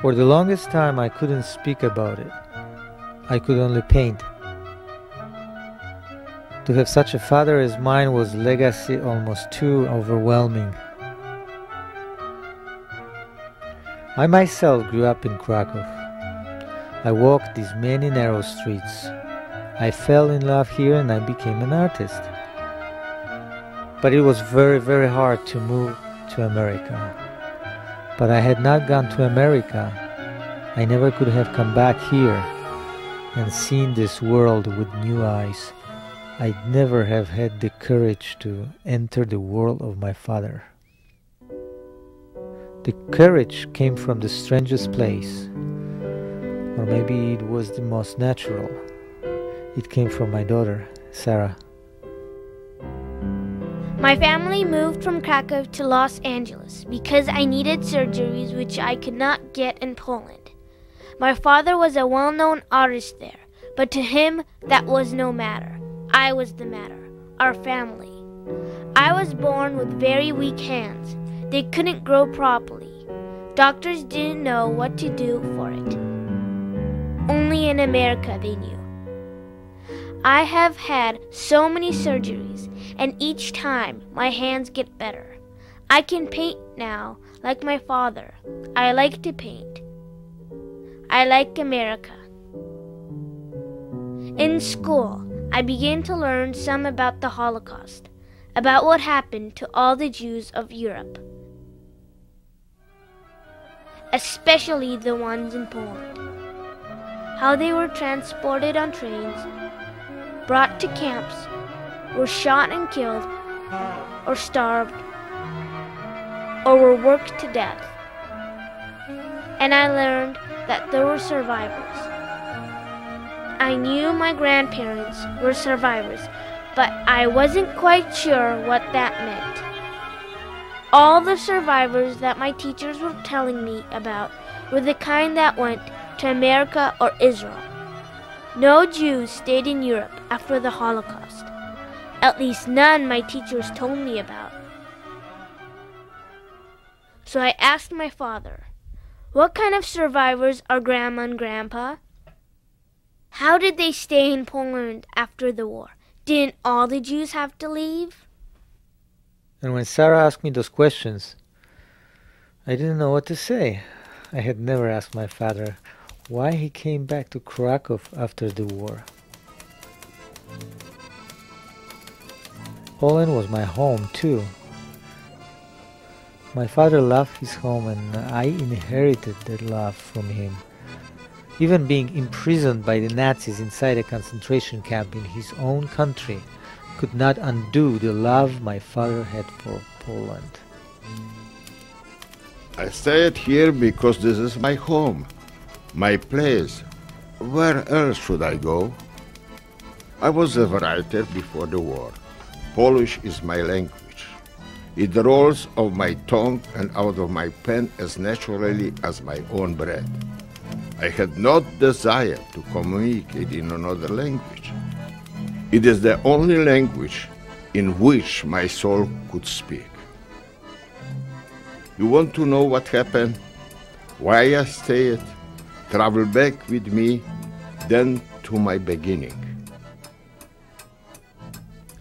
For the longest time I couldn't speak about it. I could only paint. To have such a father as mine was legacy almost too overwhelming. I myself grew up in Krakow. I walked these many narrow streets. I fell in love here and I became an artist. But it was very, very hard to move to America. But I had not gone to America. I never could have come back here and seen this world with new eyes. I'd never have had the courage to enter the world of my father. The courage came from the strangest place, or maybe it was the most natural. It came from my daughter, Sarah. My family moved from Krakow to Los Angeles because I needed surgeries which I could not get in Poland. My father was a well-known artist there, but to him that was no matter. I was the matter, our family. I was born with very weak hands. They couldn't grow properly. Doctors didn't know what to do for it. Only in America they knew. I have had so many surgeries, and each time my hands get better. I can paint now like my father. I like to paint. I like America. In school, I began to learn some about the Holocaust, about what happened to all the Jews of Europe, especially the ones in Poland, how they were transported on trains, brought to camps, were shot and killed, or starved, or were worked to death. And I learned that there were survivors. I knew my grandparents were survivors, but I wasn't quite sure what that meant. All the survivors that my teachers were telling me about were the kind that went to America or Israel. No Jews stayed in Europe after the Holocaust. At least none my teachers told me about. So I asked my father, "What kind of survivors are Grandma and Grandpa? How did they stay in Poland after the war? Didn't all the Jews have to leave?" And when Sarah asked me those questions, I didn't know what to say. I had never asked my father why he came back to Krakow after the war. Poland was my home too. My father loved his home and I inherited that love from him. Even being imprisoned by the Nazis inside a concentration camp in his own country could not undo the love my father had for Poland. I stayed here because this is my home, my place. Where else should I go? I was a writer before the war. Polish is my language. It rolls off my tongue and out of my pen as naturally as my own breath. I had no desire to communicate in another language. It is the only language in which my soul could speak. You want to know what happened? Why I stayed? Travel back with me, then to my beginning.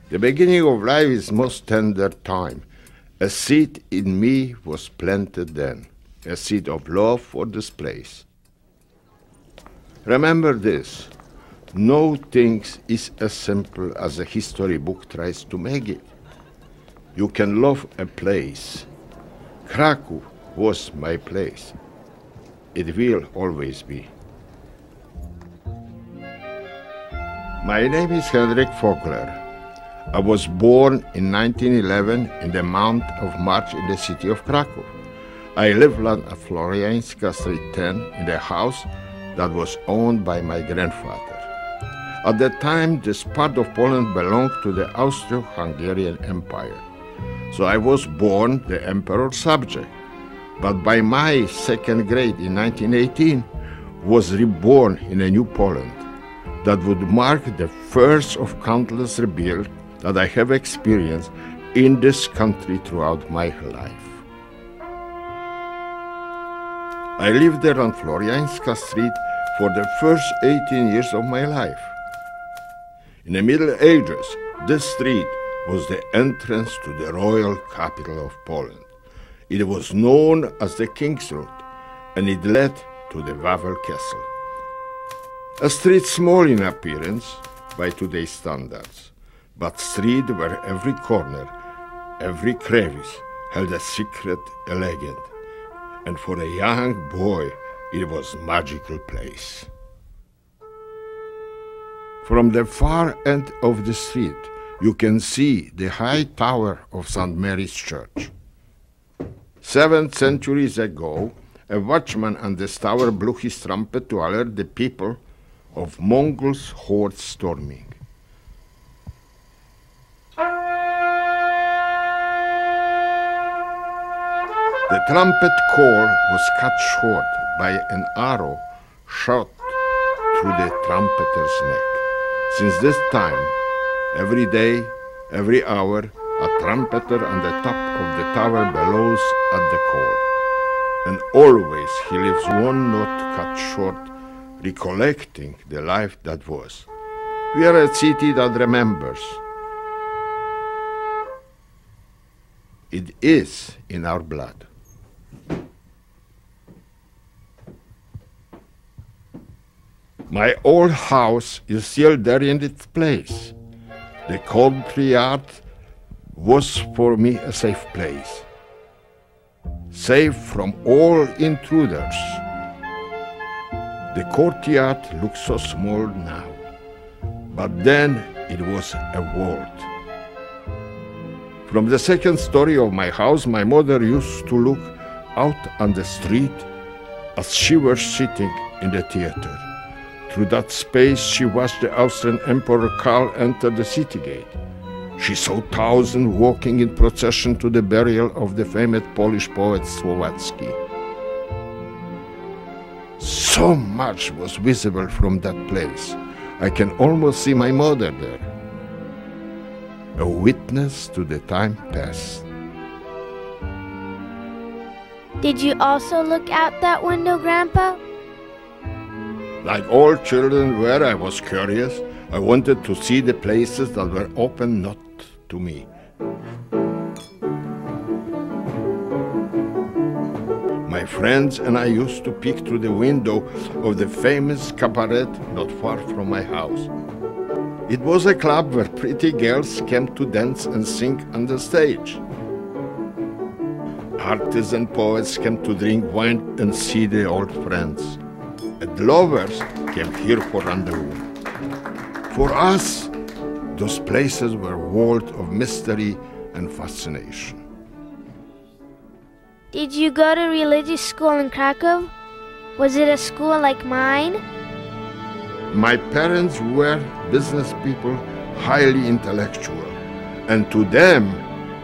The beginning of life is most tender time. A seed in me was planted then, a seed of love for this place. Remember this, no thing is as simple as a history book tries to make it. You can love a place. Krakow was my place. It will always be. My name is Henryk Fogler. I was born in 1911 in the month of March in the city of Krakow. I lived on Florianska Street 10 in the house that was owned by my grandfather. At that time, this part of Poland belonged to the Austro-Hungarian Empire. So I was born the emperor's subject. But by my second grade in 1918, was reborn in a new Poland that would mark the first of countless rebirths that I have experienced in this country throughout my life. I lived there on Florianska Street for the first 18 years of my life. In the Middle Ages, this street was the entrance to the royal capital of Poland. It was known as the King's Road, and it led to the Wawel Castle. A street small in appearance by today's standards, but street where every corner, every crevice held a secret, a legend. And for a young boy, it was a magical place. From the far end of the street, you can see the high tower of St. Mary's Church. 7 centuries ago, a watchman on this tower blew his trumpet to alert the people of Mongols' horde storming. The trumpet call was cut short by an arrow shot through the trumpeter's neck. Since this time, every day, every hour, a trumpeter on the top of the tower blows at the call. And always he leaves one note cut short, recollecting the life that was. We are a city that remembers. It is in our blood. My old house is still there in its place. The courtyard was for me a safe place, safe from all intruders. The courtyard looks so small now, but then it was a world. From the second story of my house, my mother used to look out on the street as she was sitting in the theater. Through that space, she watched the Austrian Emperor Karl enter the city gate. She saw thousands walking in procession to the burial of the famous Polish poet Słowacki. So much was visible from that place. I can almost see my mother there, a witness to the time past. Did you also look out that window, Grandpa? Like all children where I was curious, I wanted to see the places that were open not to me. My friends and I used to peek through the window of the famous cabaret not far from my house. It was a club where pretty girls came to dance and sing on the stage. Artists and poets came to drink wine and see their old friends. And lovers came here for rendezvous. For us, those places were worlds of mystery and fascination. Did you go to religious school in Krakow? Was it a school like mine? My parents were business people, highly intellectual, and to them,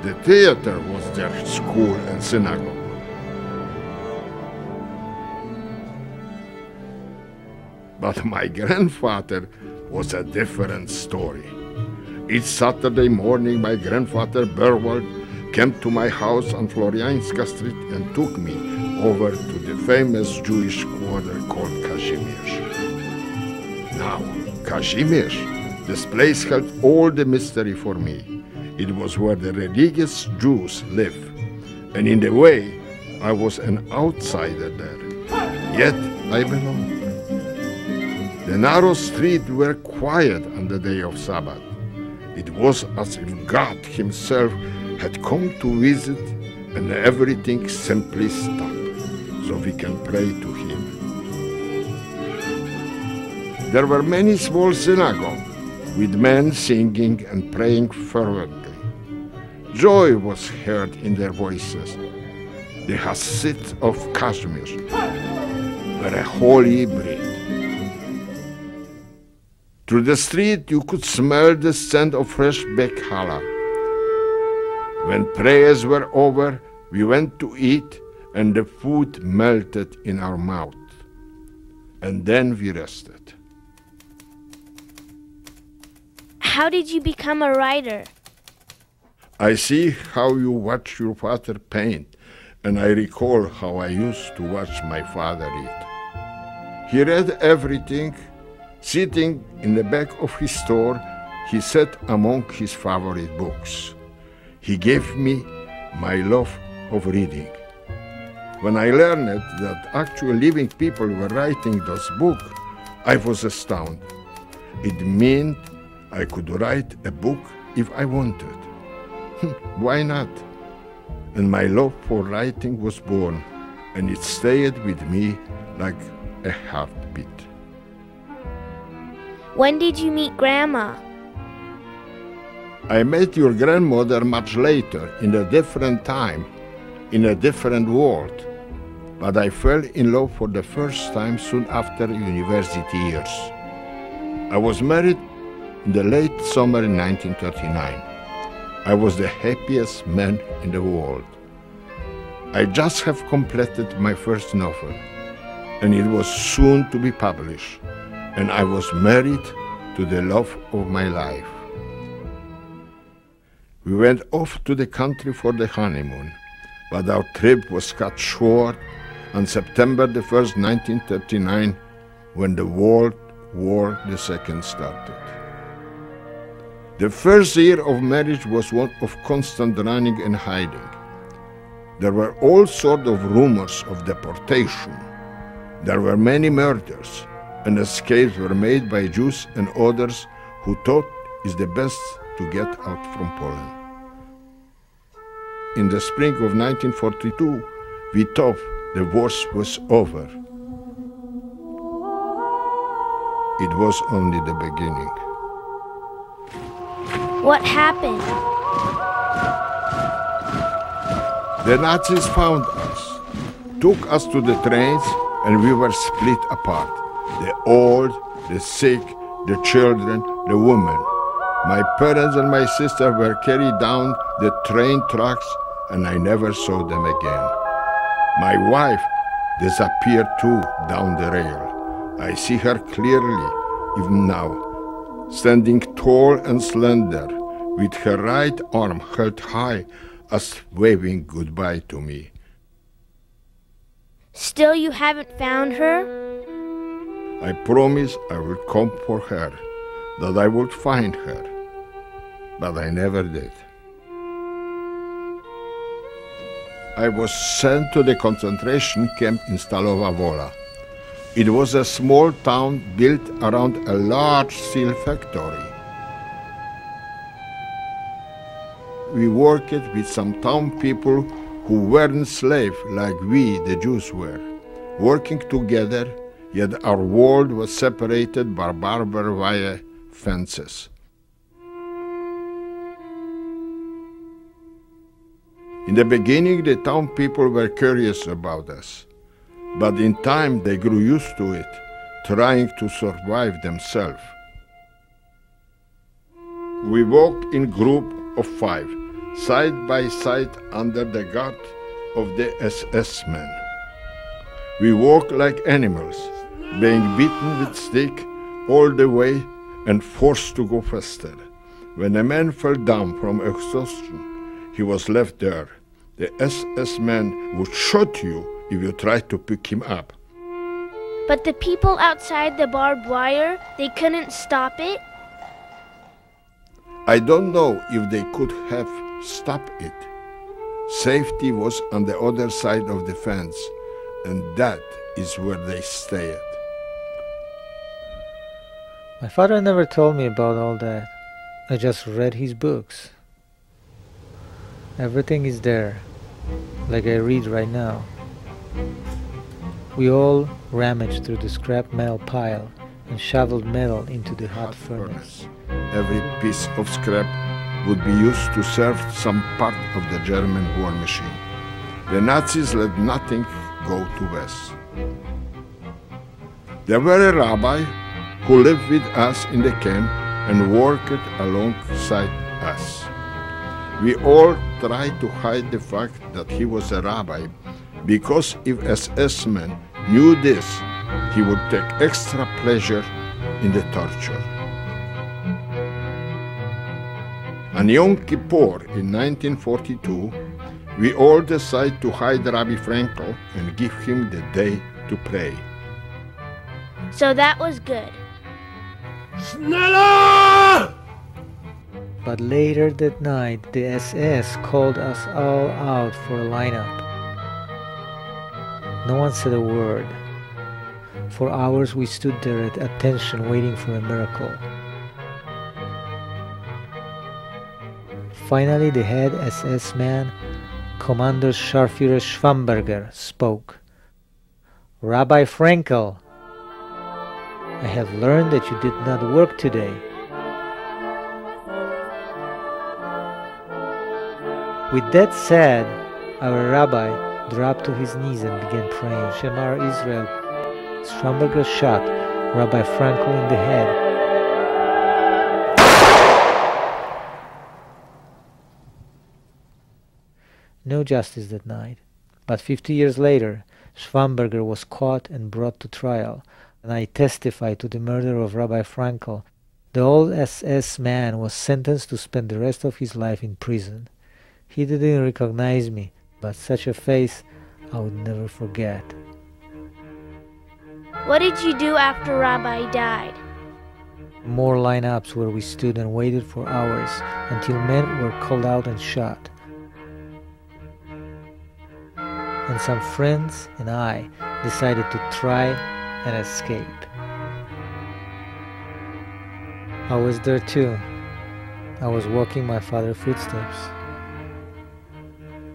the theater was their school and synagogue. But my grandfather was a different story. Each Saturday morning, my grandfather Berwald came to my house on Florianska Street and took me over to the famous Jewish quarter called Kazimierz. Now, Kazimierz, this place held all the mystery for me. It was where the religious Jews live, and in a way, I was an outsider there. Yet, I belonged. The narrow streets were quiet on the day of Sabbath. It was as if God himself had come to visit and everything simply stopped so we can pray to him. There were many small synagogues with men singing and praying fervently. Joy was heard in their voices. The Hasids of Kashmir were a holy breed. Through the street you could smell the scent of fresh baked challah. When prayers were over, we went to eat and the food melted in our mouth. And then we rested. How did you become a writer? I see how you watch your father paint and I recall how I used to watch my father read. He read everything. Sitting in the back of his store, he sat among his favorite books. He gave me my love of reading. When I learned that actual living people were writing those books, I was astounded. It meant I could write a book if I wanted. Why not? And my love for writing was born, and it stayed with me like a heartbeat. When did you meet Grandma? I met your grandmother much later, in a different time, in a different world. But I fell in love for the first time soon after university years. I was married in the late summer in 1939. I was the happiest man in the world. I just have completed my first novel, and it was soon to be published, and I was married to the love of my life. We went off to the country for the honeymoon, but our trip was cut short on September the 1st, 1939, when the World War II started. The first year of marriage was one of constant running and hiding. There were all sorts of rumors of deportation. There were many murders, and escapes were made by Jews and others who thought it's the best to get out from Poland. In the spring of 1942, we thought the worst was over. It was only the beginning. What happened? The Nazis found us, took us to the trains, and we were split apart. The old, the sick, the children, the women. My parents and my sister were carried down the train tracks, and I never saw them again. My wife disappeared too down the rail. I see her clearly, even now, standing tall and slender, with her right arm held high as waving goodbye to me. Still you haven't found her? I promised I would come for her, that I would find her, but I never did. I was sent to the concentration camp in Stalowa Wola. It was a small town built around a large steel factory. We worked with some town people who weren't slaves like we, the Jews, were, working together, yet our world was separated by barbed wire fences. In the beginning, the town people were curious about us, but in time they grew used to it, trying to survive themselves. We walked in groups of 5, side by side under the guard of the SS men. We walked like animals, being beaten with sticks all the way and forced to go faster. When a man fell down from exhaustion, he was left there. The SS man would shoot you if you tried to pick him up. But the people outside the barbed wire, they couldn't stop it? I don't know if they could have stopped it. Safety was on the other side of the fence, and that is where they stayed. My father never told me about all that. I just read his books. Everything is there, like I read right now. We all rummaged through the scrap metal pile and shoveled metal into the hot furnace. Every piece of scrap would be used to serve some part of the German war machine. The Nazis let nothing go to waste. There were a rabbi who lived with us in the camp and worked alongside us. We all tried to hide the fact that he was a rabbi, because if SS men knew this, he would take extra pleasure in the torture. On Yom Kippur in 1942, We all decide to hide Rabbi Frankel and give him the day to pray. So that was good. Schneller! But later that night, the SS called us all out for a lineup. No one said a word. For hours we stood there at attention waiting for a miracle. Finally the head SS man, Commander Scharführer Schwamberger, spoke. Rabbi Frankel, I have learned that you did not work today. With that said, our rabbi dropped to his knees and began praying, Shema Israel. Schwamberger shot Rabbi Frankel in the head. No justice that night, but 50 years later, Schwamberger was caught and brought to trial, and I testified to the murder of Rabbi Frankel. The old SS man was sentenced to spend the rest of his life in prison. He didn't recognize me, but such a face I would never forget. What did you do after Rabbi died? More lineups where we stood and waited for hours until men were called out and shot. And some friends and I decided to try and escape. I was there too. I was walking my father's footsteps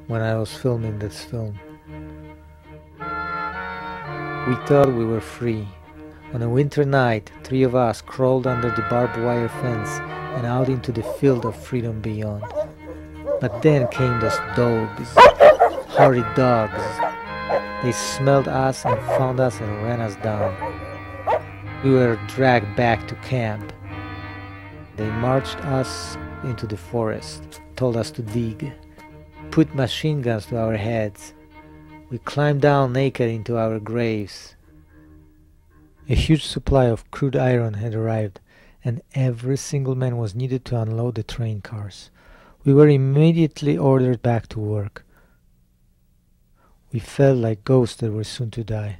when I was filming this film. We thought we were free. On a winter night, 3 of us crawled under the barbed wire fence and out into the field of freedom beyond. But then came those dogs, horrid dogs. They smelled us and found us and ran us down. We were dragged back to camp. They marched us into the forest, told us to dig, put machine guns to our heads. We climbed down naked into our graves. A huge supply of crude iron had arrived, and every single man was needed to unload the train cars. We were immediately ordered back to work. We felt like ghosts that were soon to die.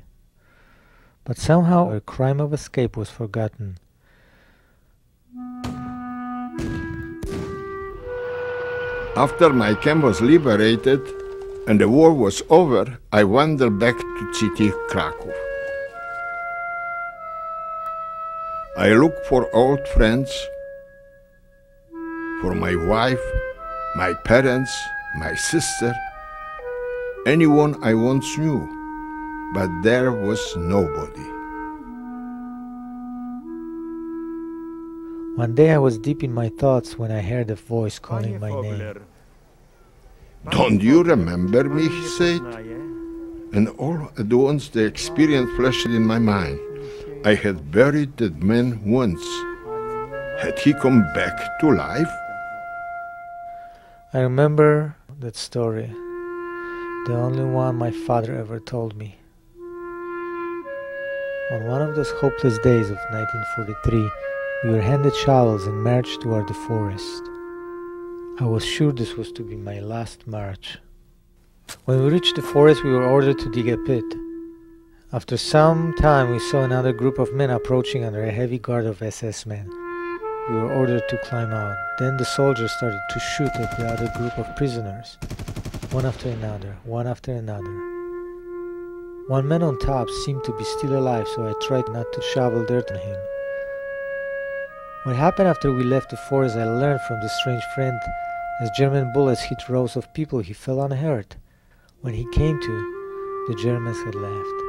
But somehow our crime of escape was forgotten. After my camp was liberated and the war was over, I wandered back to city Krakow. I looked for old friends, for my wife, my parents, my sister, anyone I once knew, but there was nobody. One day I was deep in my thoughts when I heard a voice calling my name. Don't you remember me, he said? And all at once the experience flashed in my mind. I had buried that man once. Had he come back to life? I remember that story, the only one my father ever told me. On one of those hopeless days of 1943, we were handed shovels and marched toward the forest. I was sure this was to be my last march. When we reached the forest, we were ordered to dig a pit. After some time, we saw another group of men approaching under a heavy guard of SS men. We were ordered to climb out. Then the soldiers started to shoot at the other group of prisoners, one after another, one after another. One man on top seemed to be still alive, so I tried not to shovel dirt on him. What happened after we left the forest I learned from the strange friend. As German bullets hit rows of people, he fell unhurt. When he came to, the Germans had left.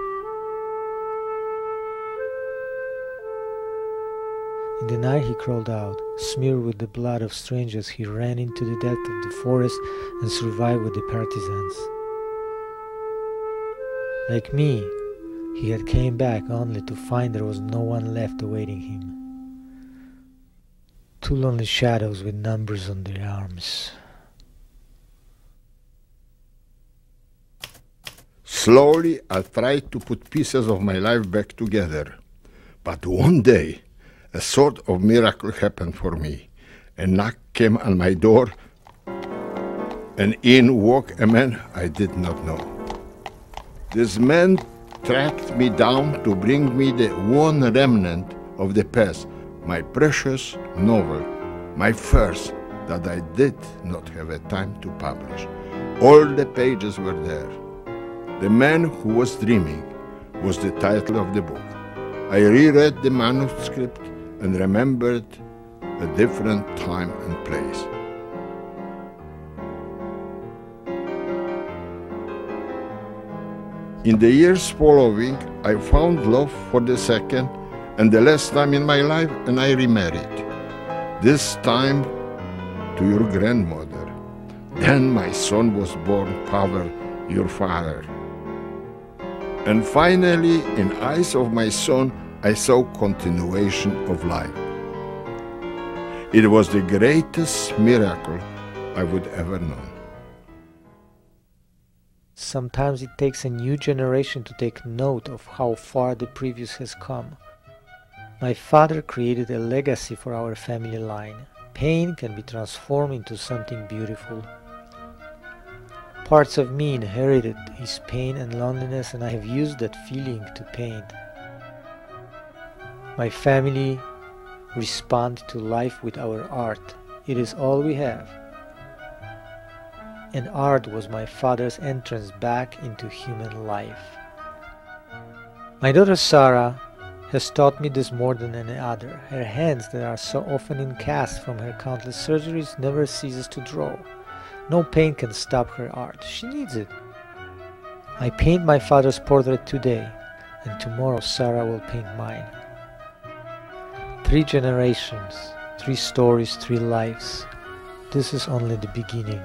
In the night he crawled out. Smeared with the blood of strangers, he ran into the depth of the forest and survived with the partisans. Like me, he had came back only to find there was no one left awaiting him. 2 lonely shadows with numbers on their arms. Slowly, I tried to put pieces of my life back together. But one day, a sort of miracle happened for me. A knock came on my door. and in walked a man I did not know. This man tracked me down to bring me the one remnant of the past, my precious novel, my first that I did not have a time to publish. All the pages were there. The Man Who Was Dreaming was the title of the book. I reread the manuscript and remembered a different time and place. In the years following, I found love for the second and the last time in my life, and I remarried. This time to your grandmother. Then my son was born, Pavel, your father. And finally, in eyes of my son, I saw continuation of life. It was the greatest miracle I would ever know. Sometimes it takes a new generation to take note of how far the previous has come. My father created a legacy for our family line. Pain can be transformed into something beautiful. Parts of me inherited his pain and loneliness, and I have used that feeling to paint. My family respond to life with our art. It is all we have. And art was my father's entrance back into human life. My daughter Sarah has taught me this more than any other. Her hands that are so often in cast from her countless surgeries never ceases to draw. No pain can stop her art. She needs it. I paint my father's portrait today, and tomorrow Sarah will paint mine. 3 generations, 3 stories, 3 lives. This is only the beginning.